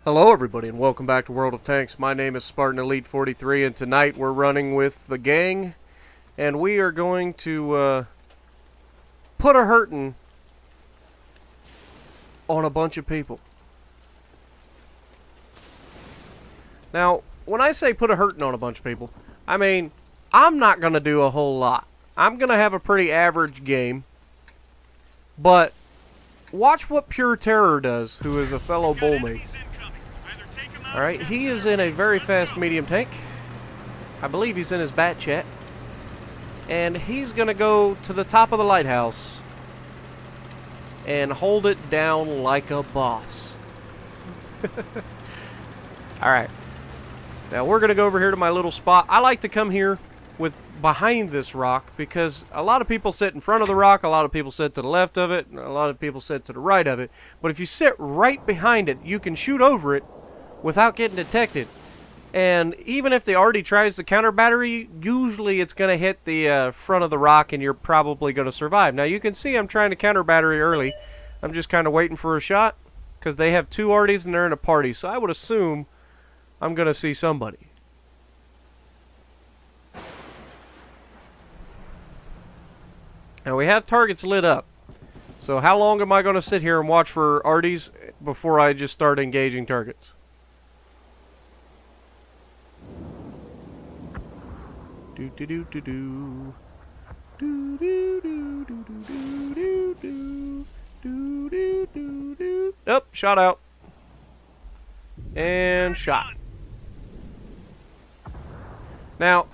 Hello everybody and welcome back to World of Tanks. My name is Spartan Elite 43 and tonight we're running with the gang and we are going to put a hurtin' on a bunch of people. Now, when I say put a hurtin' on a bunch of people, I mean, I'm not going to do a whole lot. I'm going to have a pretty average game, but watch what Pure Terror does, who is a fellow bullmate. Alright, he is in a very fast medium tank. I believe he's in his bat chat. And he's going to go to the top of the lighthouse and hold it down like a boss. Alright. Now we're going to go over here to my little spot. I like to come here with behind this rock because a lot of people sit in front of the rock, a lot of people sit to the left of it, and a lot of people sit to the right of it. But if you sit right behind it, you can shoot over it without getting detected. And even if the arty tries to counter battery, usually it's going to hit the front of the rock and you're probably going to survive. Now you can see I'm trying to counter battery early. I'm just kind of waiting for a shot because they have two arties and they're in a party. So I would assume I'm going to see somebody. Now we have targets lit up. So how long am I going to sit here and watch for arties before I just start engaging targets? Do do do do do do do do do do do do do do do. Nope, shot out. And shot. Now,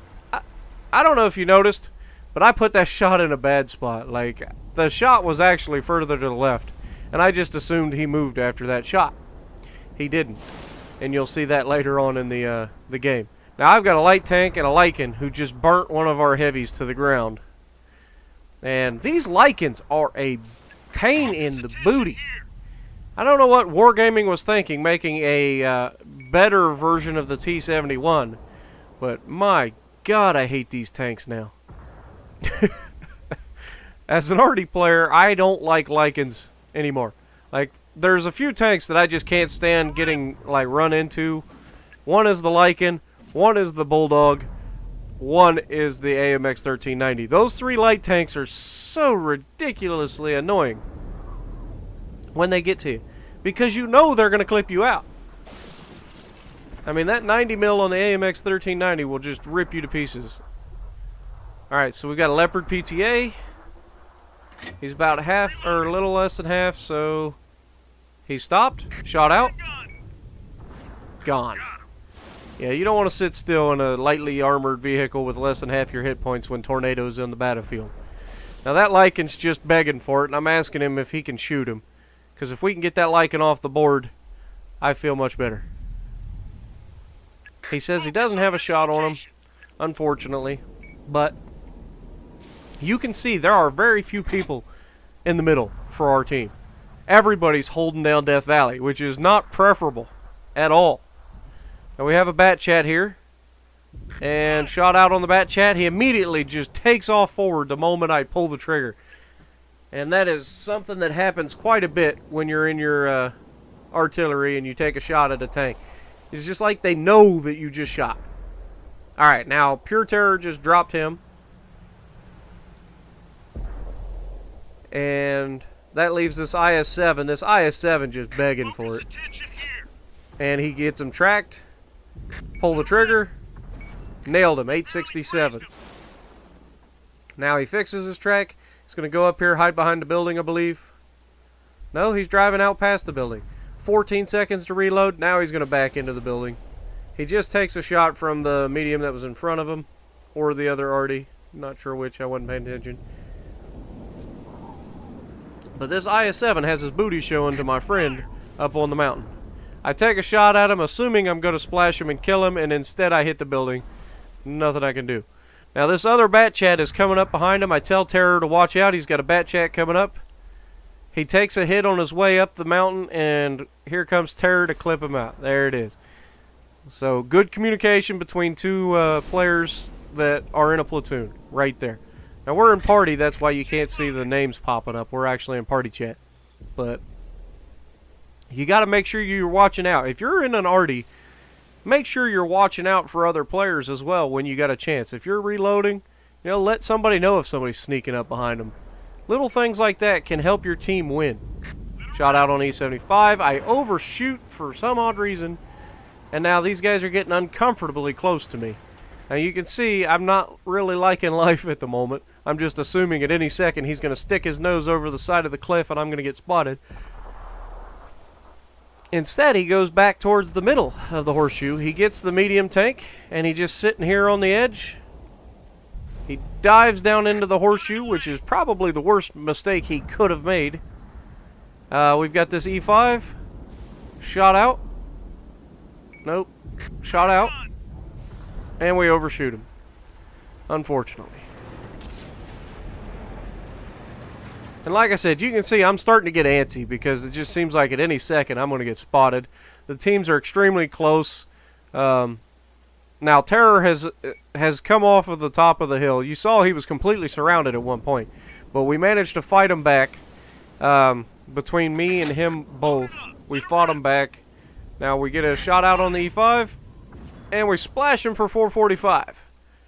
I don't know if you noticed, but I put that shot in a bad spot. Like, the shot was actually further to the left, and I just assumed he moved after that shot. He didn't, and you'll see that later on in the game. Now I've got a light tank and a Lycan who just burnt one of our heavies to the ground. And these Lycans are a pain in the booty. I don't know what Wargaming was thinking, making a better version of the T-71. But my God, I hate these tanks now. As an arty player, I don't like Lycans anymore. Like, there's a few tanks that I just can't stand getting, like, run into. One is the Lycan. One is the Bulldog, one is the AMX 1390. Those three light tanks are so ridiculously annoying when they get to you, because you know they're going to clip you out. I mean, that 90 mil on the AMX 1390 will just rip you to pieces. Alright, so we got a Leopard PTA. He's about half, or a little less than half, so he stopped, shot out, gone. Yeah, you don't want to sit still in a lightly armored vehicle with less than half your hit points when tornadoes on the battlefield. Now that Lycan's just begging for it, and I'm asking him if he can shoot him. Because if we can get that Lycan off the board, I feel much better. He says he doesn't have a shot on him, unfortunately. But you can see there are very few people in the middle for our team. Everybody's holding down Death Valley, which is not preferable at all. Now we have a bat chat here, and shot out on the bat chat. He immediately just takes off forward the moment I pull the trigger, and that is something that happens quite a bit when you're in your artillery and you take a shot at a tank. It's just like they know that you just shot. Alright, now Pure Terror just dropped him, and that leaves this IS-7. This IS-7 just begging for it, and he gets him tracked. Pull the trigger. Nailed him. 867. Now he fixes his track. He's going to go up here, hide behind the building, I believe. No, he's driving out past the building. 14 seconds to reload. Now he's going to back into the building. He just takes a shot from the medium that was in front of him. Or the other arty. Not sure which. I wasn't paying attention. But this IS-7 has his booty showing to my friend up on the mountain. I take a shot at him, assuming I'm going to splash him and kill him, and instead I hit the building. Nothing I can do. Now this other bat chat is coming up behind him. I tell Terror to watch out. He's got a bat chat coming up. He takes a hit on his way up the mountain, and here comes Terror to clip him out. There it is. So good communication between two players that are in a platoon right there. Now we're in party, that's why you can't see the names popping up. We're actually in party chat. But You got to make sure you're watching out. If you're in an arty, make sure you're watching out for other players as well when you got a chance. If you're reloading, let somebody know if somebody's sneaking up behind them. Little things like that can help your team win. Shot out on E75. I overshoot for some odd reason, and now these guys are getting uncomfortably close to me. Now you can see I'm not really liking life at the moment. I'm just assuming at any second he's going to stick his nose over the side of the cliff and I'm going to get spotted. Instead, he goes back towards the middle of the horseshoe. He gets the medium tank, and he's just sitting here on the edge. He dives down into the horseshoe, which is probably the worst mistake he could have made. We've got this E5. Shot out. Nope. Shot out. And we overshoot him, unfortunately. And like I said, you can see I'm starting to get antsy because it just seems like at any second I'm going to get spotted. The teams are extremely close. Now Terror has come off of the top of the hill. You saw he was completely surrounded at one point, but we managed to fight him back. Between me and him both, we fought him back. Now we get a shot out on the E5, and we splash him for 445.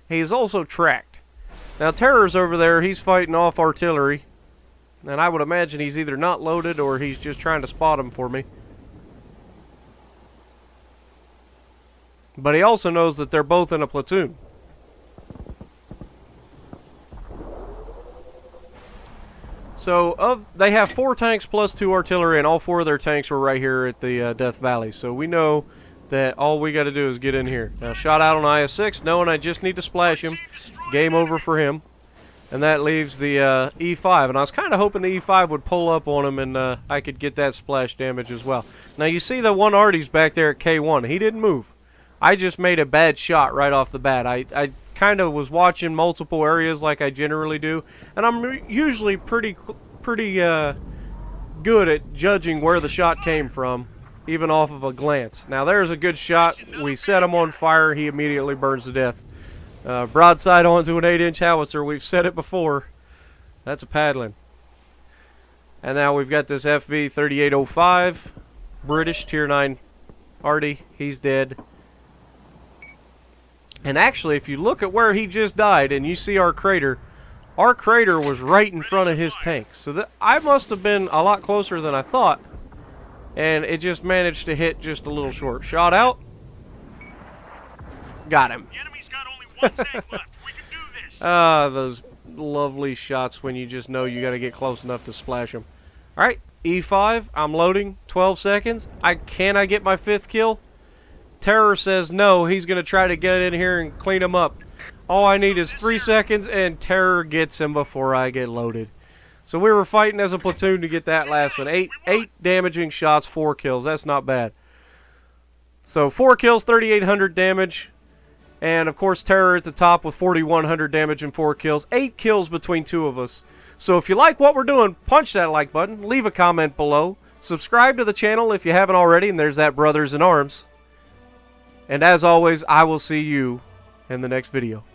He is also tracked. Now Terror's over there. He's fighting off artillery. And I would imagine he's either not loaded or he's just trying to spot him for me. But he also knows that they're both in a platoon. So they have 4 tanks plus 2 artillery, and all 4 of their tanks were right here at the Death Valley. So we know that all we got to do is get in here. Now shot out on IS-6, knowing I just need to splash him. Game over for him. And that leaves the E5. And I was kind of hoping the E5 would pull up on him and I could get that splash damage as well. Now you see the one arty's back there at K1. He didn't move. I just made a bad shot right off the bat. I kind of was watching multiple areas like I generally do. And I'm usually pretty good at judging where the shot came from, even off of a glance. Now there's a good shot. We set him on fire. He immediately burns to death. Broadside onto an 8-inch howitzer. We've said it before. That's a paddling. And now we've got this FV 3805 British Tier 9 arty. He's dead. And actually, if you look at where he just died and you see our crater was right in front of his tank. So I must have been a lot closer than I thought. And it just managed to hit just a little short. Shot out. Got him. Those lovely shots when you just know you got to get close enough to splash them. Alright, E5, I'm loading, 12 seconds. Can I get my 5th kill? Terror says no, he's going to try to get in here and clean him up. All I need is 3 seconds, and Terror gets him before I get loaded. So we were fighting as a platoon to get that last one. 8 damaging shots, 4 kills. That's not bad. So 4 kills, 3,800 damage. And, of course, Terror at the top with 4,100 damage and 4 kills. 8 kills between 2 of us. So if you like what we're doing, punch that like button. Leave a comment below. Subscribe to the channel if you haven't already. And there's that Brothers in Arms. And as always, I will see you in the next video.